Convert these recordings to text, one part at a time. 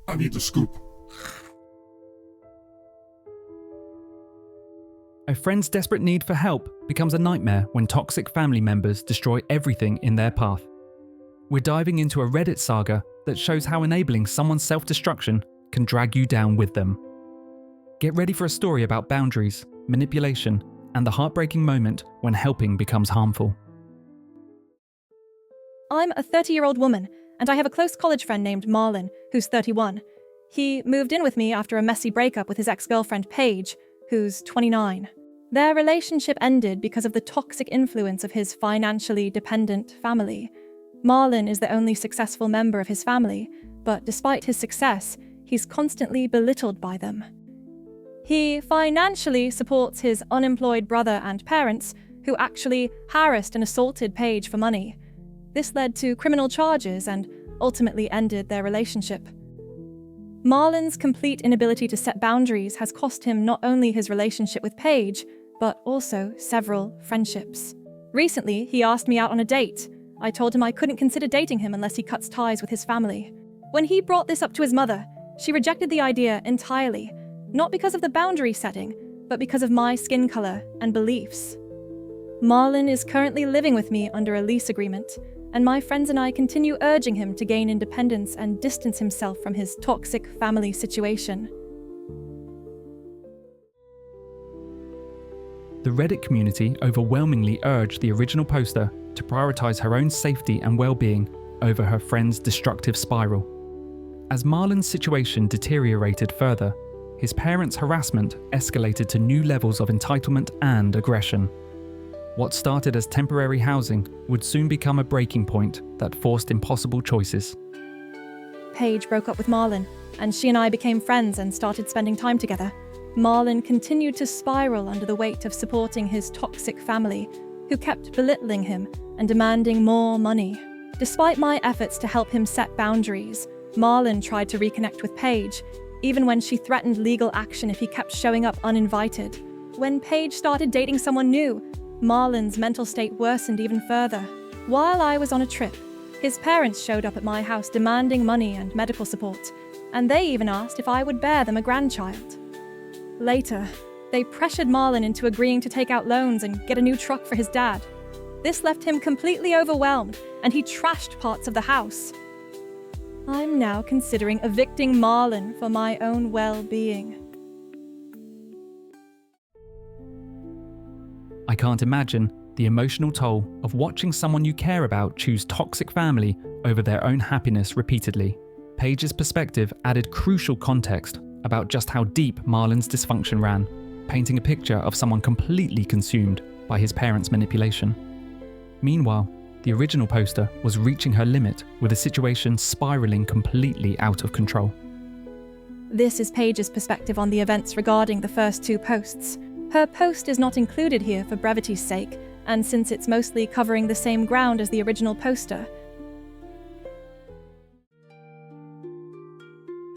I need the scoop. A friend's desperate need for help becomes a nightmare when toxic family members destroy everything in their path. We're diving into a Reddit saga that shows how enabling someone's self-destruction can drag you down with them. Get ready for a story about boundaries, manipulation, and the heartbreaking moment when helping becomes harmful. I'm a 30-year-old woman, and I have a close college friend named Marlon, who's 31. He moved in with me after a messy breakup with his ex-girlfriend Paige, who's 29. Their relationship ended because of the toxic influence of his financially dependent family. Marlon is the only successful member of his family, but despite his success, he's constantly belittled by them. He financially supports his unemployed brother and parents, who actually harassed and assaulted Paige for money. This led to criminal charges and ultimately ended their relationship. Marlon's complete inability to set boundaries has cost him not only his relationship with Paige, but also several friendships. Recently, he asked me out on a date. I told him I couldn't consider dating him unless he cuts ties with his family. When he brought this up to his mother, she rejected the idea entirely, not because of the boundary setting, but because of my skin color and beliefs. Marlon is currently living with me under a lease agreement, and my friends and I continue urging him to gain independence and distance himself from his toxic family situation. The Reddit community overwhelmingly urged the original poster to prioritize her own safety and well-being over her friend's destructive spiral. As Marlon's situation deteriorated further, his parents' harassment escalated to new levels of entitlement and aggression. What started as temporary housing would soon become a breaking point that forced impossible choices. Paige broke up with Marlon, and she and I became friends and started spending time together. Marlon continued to spiral under the weight of supporting his toxic family, who kept belittling him and demanding more money. Despite my efforts to help him set boundaries, Marlon tried to reconnect with Paige, even when she threatened legal action if he kept showing up uninvited. When Paige started dating someone new, Marlon's mental state worsened even further. While I was on a trip, his parents showed up at my house demanding money and medical support, and they even asked if I would bear them a grandchild. Later, they pressured Marlon into agreeing to take out loans and get a new truck for his dad. This left him completely overwhelmed, and he trashed parts of the house. I'm now considering evicting Marlon for my own well-being. I can't imagine the emotional toll of watching someone you care about choose toxic family over their own happiness repeatedly. Paige's perspective added crucial context about just how deep Marlon's dysfunction ran, painting a picture of someone completely consumed by his parents' manipulation. Meanwhile, the original poster was reaching her limit, with the situation spiraling completely out of control. This is Paige's perspective on the events regarding the first two posts. Her post is not included here for brevity's sake, and since it's mostly covering the same ground as the original poster.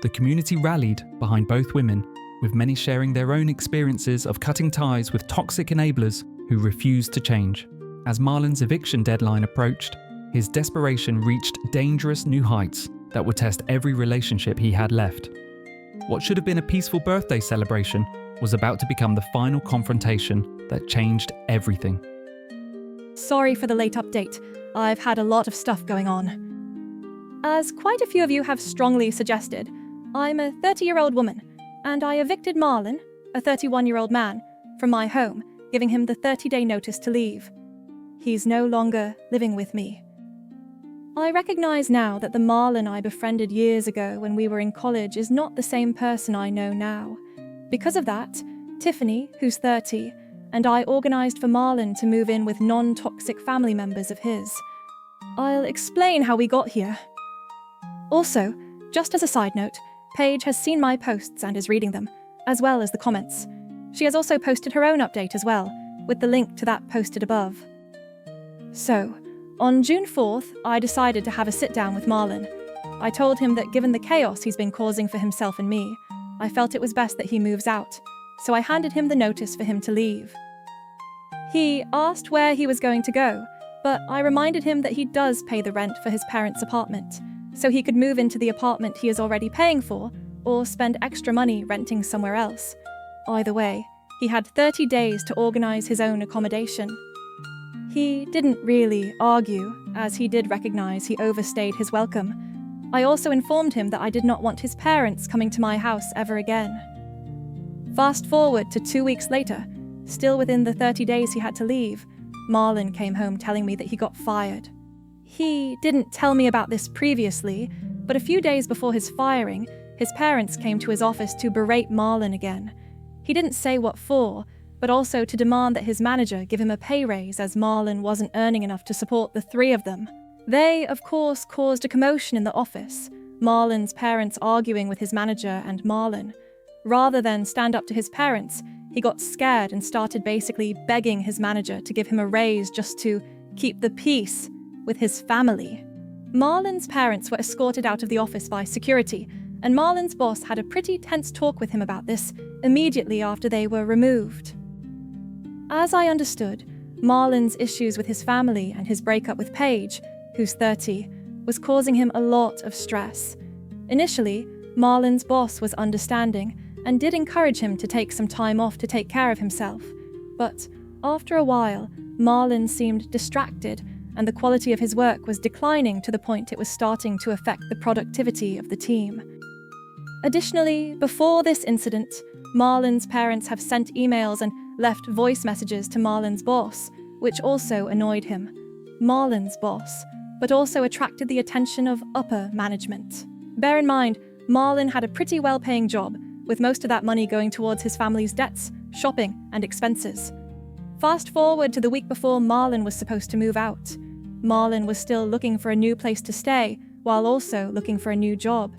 The community rallied behind both women, with many sharing their own experiences of cutting ties with toxic enablers who refused to change. As Marlon's eviction deadline approached, his desperation reached dangerous new heights that would test every relationship he had left. What should have been a peaceful birthday celebration was about to become the final confrontation that changed everything. Sorry for the late update. I've had a lot of stuff going on. As quite a few of you have strongly suggested, I'm a 30-year-old woman, and I evicted Marlon, a 31-year-old man, from my home, giving him the 30-day notice to leave. He's no longer living with me. I recognize now that the Marlon I befriended years ago when we were in college is not the same person I know now. Because of that, Tiffany, who's 30, and I organized for Marlon to move in with non-toxic family members of his. I'll explain how we got here. Also, just as a side note, Paige has seen my posts and is reading them, as well as the comments. She has also posted her own update as well, with the link to that posted above. So, on June 4th, I decided to have a sit-down with Marlon. I told him that given the chaos he's been causing for himself and me, I felt it was best that he moves out, so I handed him the notice for him to leave. He asked where he was going to go, but I reminded him that he does pay the rent for his parents' apartment, so he could move into the apartment he is already paying for or spend extra money renting somewhere else. Either way, he had 30 days to organize his own accommodation. He didn't really argue, as he did recognize he overstayed his welcome. I also informed him that I did not want his parents coming to my house ever again. Fast forward to 2 weeks later, still within the 30 days he had to leave, Marlon came home telling me that he got fired. He didn't tell me about this previously, but a few days before his firing, his parents came to his office to berate Marlon again. He didn't say what for, but also to demand that his manager give him a pay raise as Marlon wasn't earning enough to support the three of them. They, of course, caused a commotion in the office, Marlon's parents arguing with his manager and Marlon. Rather than stand up to his parents, he got scared and started basically begging his manager to give him a raise just to keep the peace with his family. Marlon's parents were escorted out of the office by security, and Marlon's boss had a pretty tense talk with him about this immediately after they were removed. As I understood, Marlon's issues with his family and his breakup with Paige, who's 30, was causing him a lot of stress. Initially, Marlon's boss was understanding and did encourage him to take some time off to take care of himself. But after a while, Marlon seemed distracted and the quality of his work was declining to the point it was starting to affect the productivity of the team. Additionally, before this incident, Marlon's parents have sent emails and left voice messages to Marlon's boss, which also annoyed him. Marlon's boss, but also attracted the attention of upper management. Bear in mind, Marlon had a pretty well-paying job, with most of that money going towards his family's debts, shopping, and expenses. Fast forward to the week before Marlon was supposed to move out. Marlon was still looking for a new place to stay, while also looking for a new job.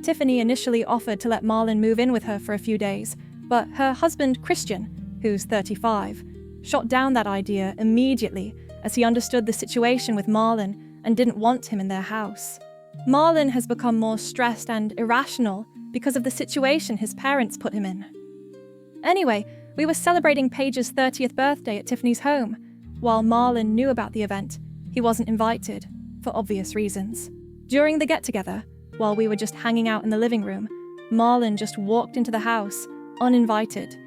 Tiffany initially offered to let Marlon move in with her for a few days, but her husband, Christian, who's 35, shot down that idea immediately as he understood the situation with Marlon and didn't want him in their house. Marlon has become more stressed and irrational because of the situation his parents put him in. Anyway, we were celebrating Paige's 30th birthday at Tiffany's home. While Marlon knew about the event, he wasn't invited, for obvious reasons. During the get-together, while we were just hanging out in the living room, Marlon just walked into the house, uninvited.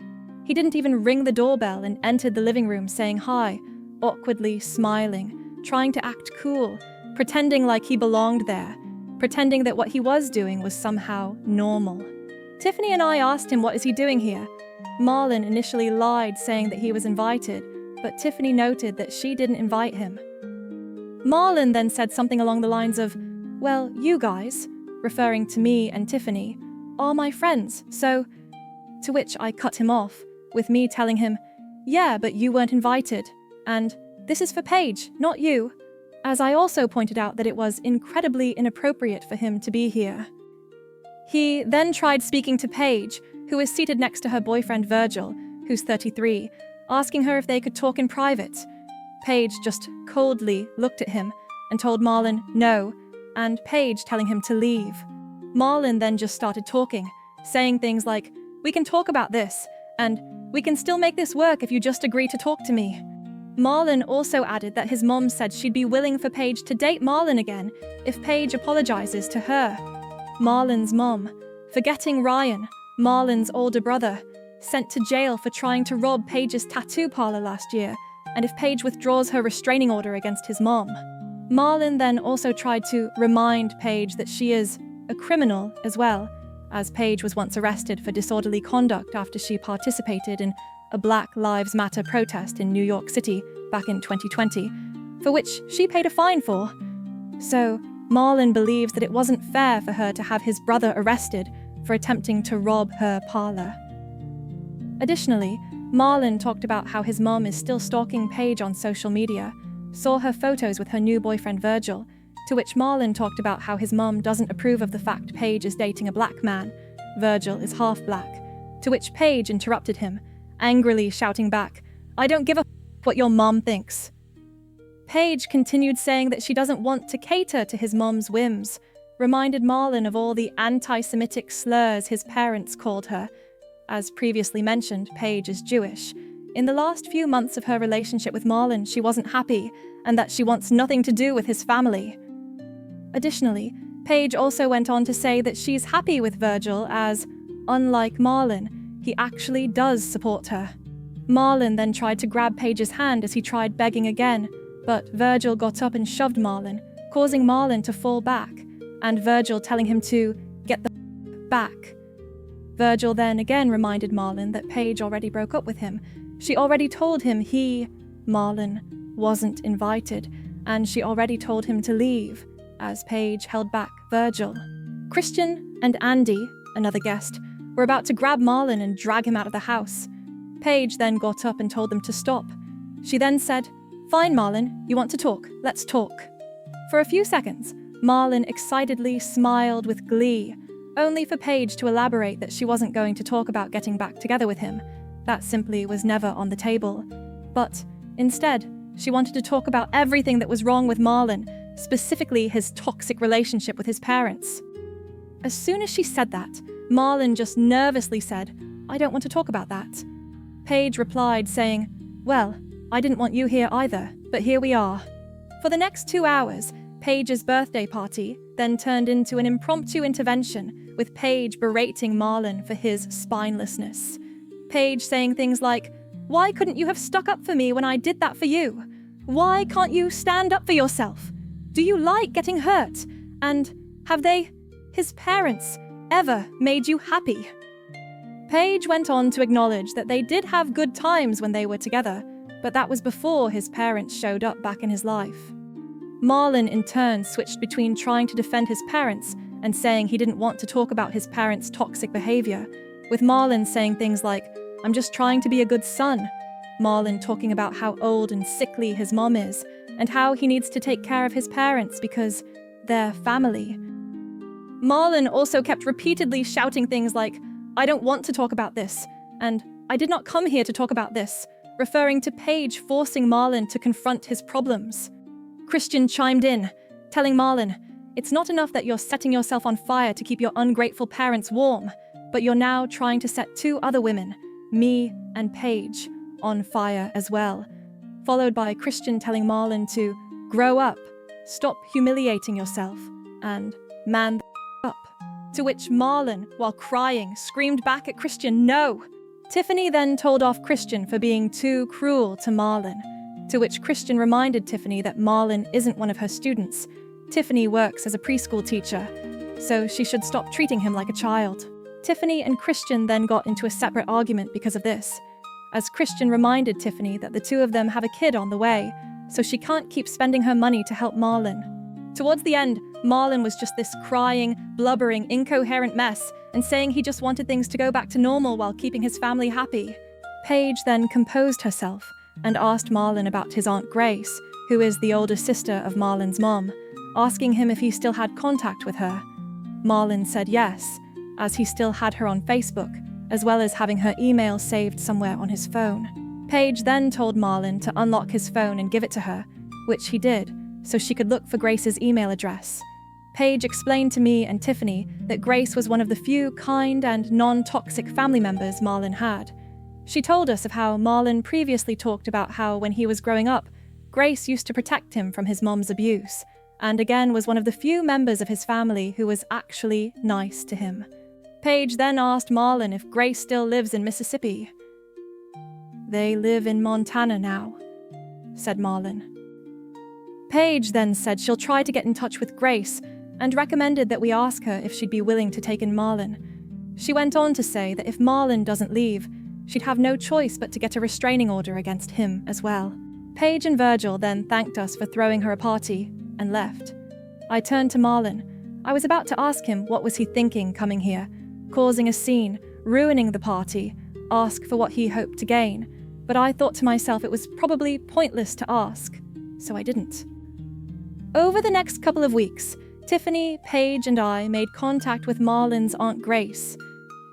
He didn't even ring the doorbell and entered the living room saying hi, awkwardly smiling, trying to act cool, pretending like he belonged there, pretending that what he was doing was somehow normal. Tiffany and I asked him what is he doing here. Marlon initially lied, saying that he was invited, but Tiffany noted that she didn't invite him. Marlon then said something along the lines of, "Well, you guys," referring to me and Tiffany, "are my friends, so..." To which I cut him off, with me telling him, "Yeah, but you weren't invited," and "This is for Paige, not you," as I also pointed out that it was incredibly inappropriate for him to be here. He then tried speaking to Paige, who is seated next to her boyfriend Virgil, who's 33, asking her if they could talk in private. Paige just coldly looked at him and told Marlon no, and Paige telling him to leave. Marlon then just started talking, saying things like, "We can talk about this," and "We can still make this work if you just agree to talk to me." Marlon also added that his mom said she'd be willing for Paige to date Marlon again if Paige apologizes to her. Marlon's mom, forgetting Ryan, Marlon's older brother, sent to jail for trying to rob Paige's tattoo parlor last year, and if Paige withdraws her restraining order against his mom. Marlon then also tried to remind Paige that she is a criminal as well, as Paige was once arrested for disorderly conduct after she participated in a Black Lives Matter protest in New York City back in 2020, for which she paid a fine for. So, Marlon believes that it wasn't fair for her to have his brother arrested for attempting to rob her parlor. Additionally, Marlon talked about how his mom is still stalking Paige on social media, saw her photos with her new boyfriend Virgil, to which Marlon talked about how his mom doesn't approve of the fact Paige is dating a black man. Virgil is half black, to which Paige interrupted him, angrily shouting back, "I don't give a what your mom thinks." Paige continued saying that she doesn't want to cater to his mom's whims, reminded Marlon of all the anti-Semitic slurs his parents called her. As previously mentioned, Paige is Jewish. In the last few months of her relationship with Marlon, she wasn't happy, and that she wants nothing to do with his family. Additionally, Paige also went on to say that she's happy with Virgil as, unlike Marlon, he actually does support her. Marlon then tried to grab Paige's hand as he tried begging again, but Virgil got up and shoved Marlon, causing Marlon to fall back, and Virgil telling him to get the back. Virgil then again reminded Marlon that Paige already broke up with him. She already told him he, Marlon, wasn't invited, and she already told him to leave, as Paige held back Virgil. Christian and Andy, another guest, were about to grab Marlon and drag him out of the house. Paige then got up and told them to stop. She then said, "Fine, Marlon, you want to talk? Let's talk." For a few seconds, Marlon excitedly smiled with glee, only for Paige to elaborate that she wasn't going to talk about getting back together with him. That simply was never on the table. But instead, she wanted to talk about everything that was wrong with Marlon, specifically his toxic relationship with his parents. As soon as she said that, Marlon just nervously said, "I don't want to talk about that." Paige replied saying, "Well, I didn't want you here either, but here we are." For the next 2 hours, Paige's birthday party then turned into an impromptu intervention, with Paige berating Marlon for his spinelessness. Paige saying things like, "Why couldn't you have stuck up for me when I did that for you? Why can't you stand up for yourself? Do you like getting hurt? And have they, his parents, ever made you happy?" Paige went on to acknowledge that they did have good times when they were together, but that was before his parents showed up back in his life. Marlon in turn switched between trying to defend his parents and saying he didn't want to talk about his parents' toxic behavior, with Marlon saying things like, "I'm just trying to be a good son." Marlon talking about how old and sickly his mom is, and how he needs to take care of his parents because they're family. Marlon also kept repeatedly shouting things like, "I don't want to talk about this," and "I did not come here to talk about this," referring to Paige forcing Marlon to confront his problems. Christian chimed in, telling Marlon, "It's not enough that you're setting yourself on fire to keep your ungrateful parents warm, but you're now trying to set 2 other women, me and Paige, on fire as well." Followed by Christian telling Marlon to grow up, stop humiliating yourself, and man the up. To which Marlon, while crying, screamed back at Christian, "No!" Tiffany then told off Christian for being too cruel to Marlon, to which Christian reminded Tiffany that Marlon isn't one of her students. Tiffany works as a preschool teacher, so she should stop treating him like a child. Tiffany and Christian then got into a separate argument because of this, as Christian reminded Tiffany that the 2 of them have a kid on the way, so she can't keep spending her money to help Marlon. Towards the end, Marlon was just this crying, blubbering, incoherent mess, and saying he just wanted things to go back to normal while keeping his family happy. Paige then composed herself and asked Marlon about his Aunt Grace, who is the older sister of Marlon's mom, asking him if he still had contact with her. Marlon said yes, as he still had her on Facebook, as well as having her email saved somewhere on his phone. Paige then told Marlon to unlock his phone and give it to her, which he did, so she could look for Grace's email address. Paige explained to me and Tiffany that Grace was one of the few kind and non-toxic family members Marlon had. She told us of how Marlon previously talked about how when he was growing up, Grace used to protect him from his mom's abuse, and again was one of the few members of his family who was actually nice to him. Paige then asked Marlon if Grace still lives in Mississippi. "They live in Montana now," said Marlon. Paige then said she'll try to get in touch with Grace and recommended that we ask her if she'd be willing to take in Marlon. She went on to say that if Marlon doesn't leave, she'd have no choice but to get a restraining order against him as well. Paige and Virgil then thanked us for throwing her a party and left. I turned to Marlon. I was about to ask him what was he thinking coming here, causing a scene, ruining the party, ask for what he hoped to gain, but I thought to myself it was probably pointless to ask, so I didn't. Over the next couple of weeks, Tiffany, Paige, and I made contact with Marlon's Aunt Grace.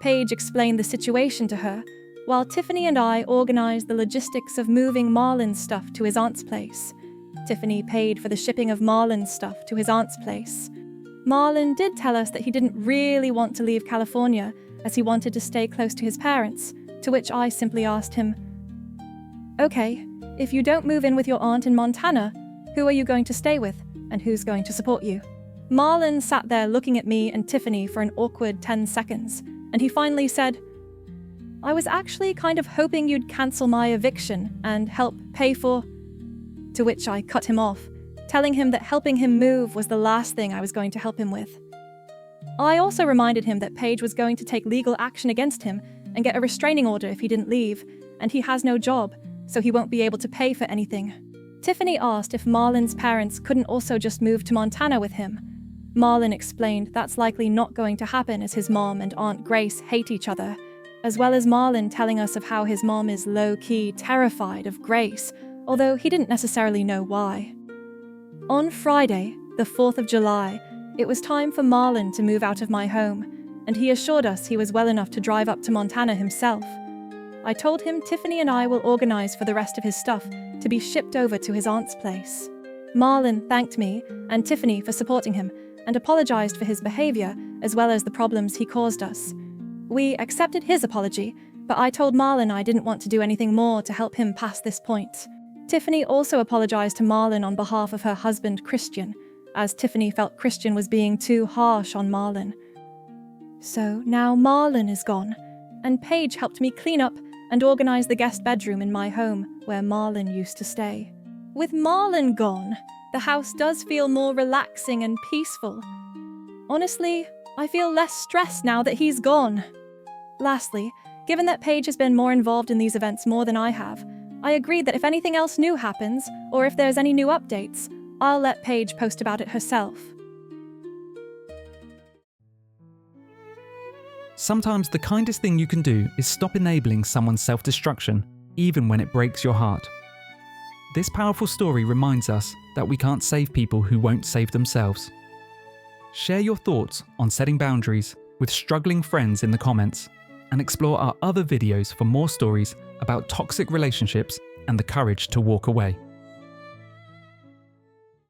Paige explained the situation to her, while Tiffany and I organized the logistics of moving Marlon's stuff to his aunt's place. Tiffany paid for the shipping of Marlon's stuff to his aunt's place. Marlon did tell us that he didn't really want to leave California, as he wanted to stay close to his parents, to which I simply asked him, "Okay, if you don't move in with your aunt in Montana, who are you going to stay with, and who's going to support you?" Marlon sat there looking at me and Tiffany for an awkward 10 seconds, and he finally said, "I was actually kind of hoping you'd cancel my eviction and help pay for..." To which I cut him off, telling him that helping him move was the last thing I was going to help him with. I also reminded him that Paige was going to take legal action against him and get a restraining order if he didn't leave, and he has no job, so he won't be able to pay for anything. Tiffany asked if Marlon's parents couldn't also just move to Montana with him. Marlon explained that's likely not going to happen as his mom and Aunt Grace hate each other, as well as Marlon telling us of how his mom is low-key terrified of Grace, although he didn't necessarily know why. On Friday, the 4th of July, it was time for Marlon to move out of my home, and he assured us he was well enough to drive up to Montana himself. I told him Tiffany and I will organize for the rest of his stuff to be shipped over to his aunt's place. Marlon thanked me and Tiffany for supporting him and apologized for his behavior as well as the problems he caused us. We accepted his apology, but I told Marlon I didn't want to do anything more to help him past this point. Tiffany also apologized to Marlon on behalf of her husband Christian, as Tiffany felt Christian was being too harsh on Marlon. So now Marlon is gone, and Paige helped me clean up and organize the guest bedroom in my home where Marlon used to stay. With Marlon gone, the house does feel more relaxing and peaceful. Honestly, I feel less stressed now that he's gone. Lastly, given that Paige has been more involved in these events more than I have, I agreed that if anything else new happens, or if there's any new updates, I'll let Paige post about it herself. Sometimes the kindest thing you can do is stop enabling someone's self-destruction, even when it breaks your heart. This powerful story reminds us that we can't save people who won't save themselves. Share your thoughts on setting boundaries with struggling friends in the comments, and explore our other videos for more stories about toxic relationships and the courage to walk away.